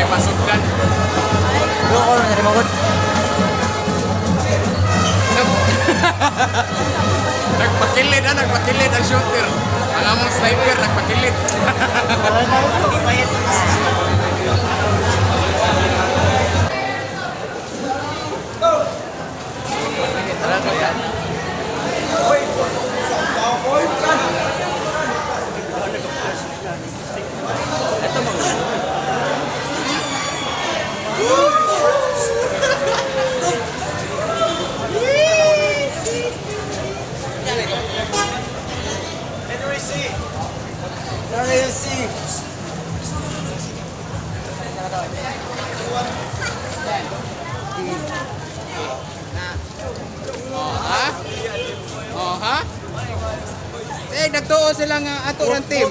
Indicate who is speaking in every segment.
Speaker 1: masugdan.
Speaker 2: Loko na rin magod.
Speaker 1: Nagpakilid nagpakilid ang shooter. Ang among sniper nagpakilid. Oh ha? Nagtuo sila nga ato ng team.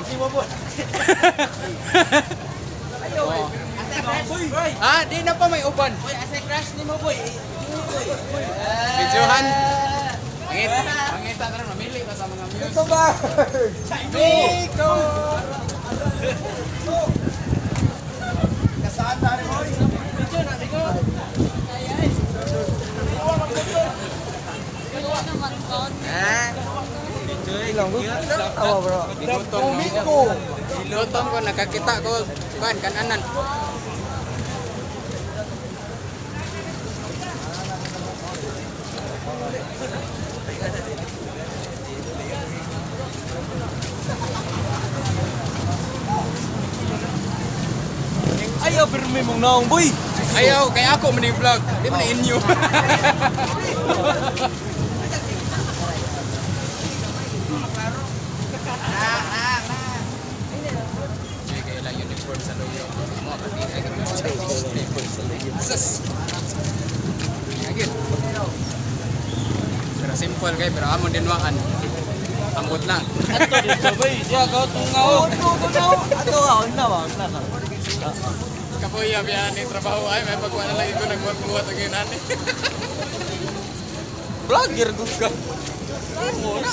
Speaker 1: Di na pa may uban.
Speaker 2: Boy, asa crush ni mo boy.
Speaker 1: Videohan. Mangita ka rin, mamili ka sa mga views.
Speaker 2: Ito ba?
Speaker 1: Nico!
Speaker 2: Kasaan na rin boy? Video na, Nico. Tawa bro.
Speaker 1: Diluton ko, nakakita ko. Kananan.
Speaker 2: Ayaw, pero may mong naong boy.
Speaker 1: Ayaw, kaya ako maning vlog. Di man na inyo. May kailang uniform sa loyo. Mo, pati ay kami sa uniform sa loyo. Sus! Agit. Pero simple kayo, pero amon dinwaan. Ambot lang.
Speaker 2: Ato dito boy. Siya ka tungaw. Ato ka, wag na ka.
Speaker 1: Kapuya biya ni trabaho ay may pagkuha na lagi ko nagbuhat-buhat ang yun ani.
Speaker 2: Vlogger gud ka.
Speaker 1: Muna.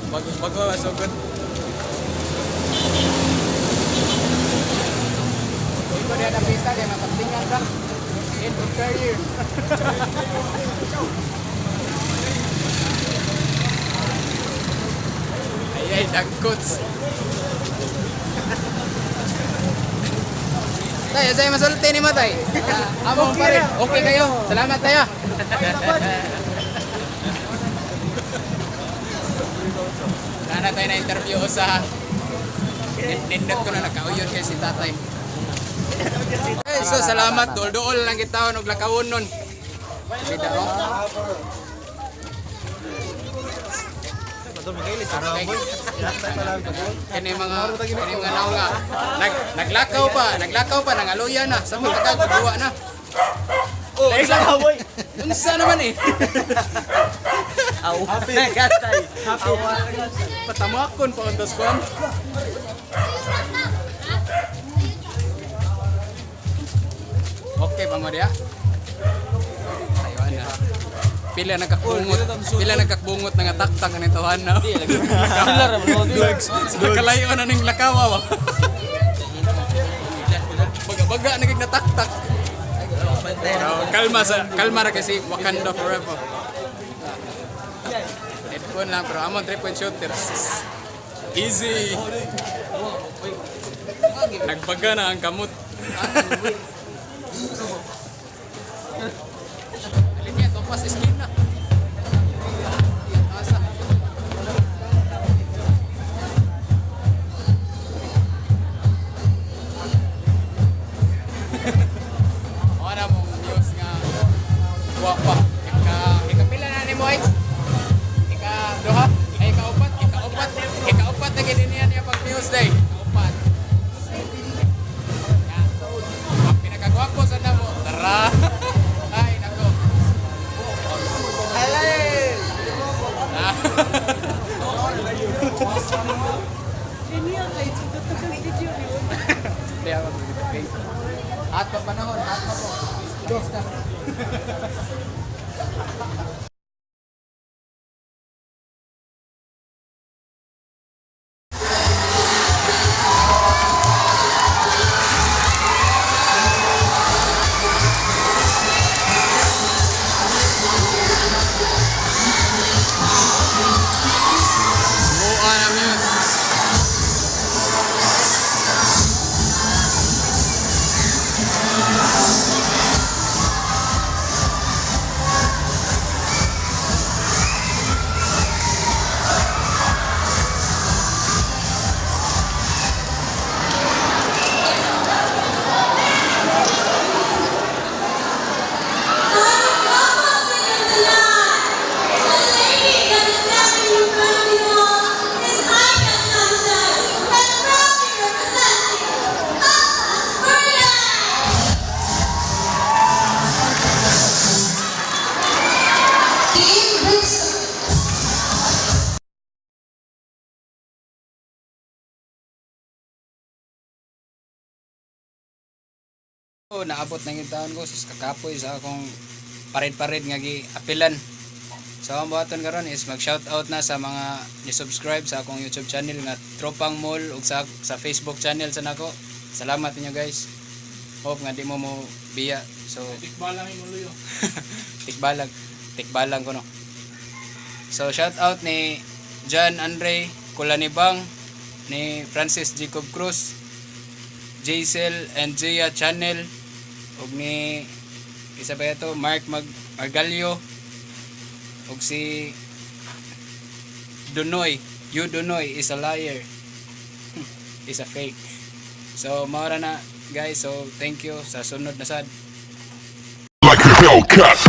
Speaker 1: Bago so good. Ito dia na pista dia matapingan ka. In career. Ay dagkots. Tayo, saya masulti ni Matay. Among pa rin. Okay kayo. Salamat tayo. Nana tayo na interview sa nindot ko na nagkauyon kay si tatay. So salamat. Dool-dool lang kita og lakawon nun. Bida ro. Kini mga naw nga naglakaw pa nangaluya na sa mga kagagawa na. Oh, unsa naman eh.
Speaker 2: Happy gatay. Happy.
Speaker 1: Patamakon pa on the spot. Okay pa mo dia? Ayun na. Pila nagkakbungot nga taktak ni tawahan na. Kalayo na ning lakawa. Baga nagig na taktak. Kalma ra kasi Wakanda forever. Headphone lang pero amon 3-point shooter. Easy. Nagbaga na ang kamot. Alin niya, topas skin na. Asa. Wala mong news nga guwapa. Ikapila na ni mo ay? Ika-duha? Ay, ika-upat na gini niya pag news day. Ika-upat. Ang pinakagwapo sa namo. Tara! Ay, nako.
Speaker 2: Halay.
Speaker 1: Hindi ako mag-video. At pa panahon, at pa po. Dos ka. So, naabot na yung taon ko sa kakapoy sa akong parid-parid nga gi-apilan. So ang buhaton karon is mag-shoutout na sa mga ni-subscribe sa akong YouTube channel nga Tropang Mall ug sa Facebook channel sa nako. Salamat ninyo guys. Hope nga di mo biya. So
Speaker 2: Tikbalang yung luyo.
Speaker 1: tikbalang ko no. So shoutout ni John Andre Kulanibang, ni Francis Jacob Cruz, Jaisel and Gia Channel ug ni isa pa ito Mark Margalio ug si Dunoy. You Dunoy is a liar. Is a fake. So maura na guys. So thank you sa sunod na sad.
Speaker 3: Like a Hellcat.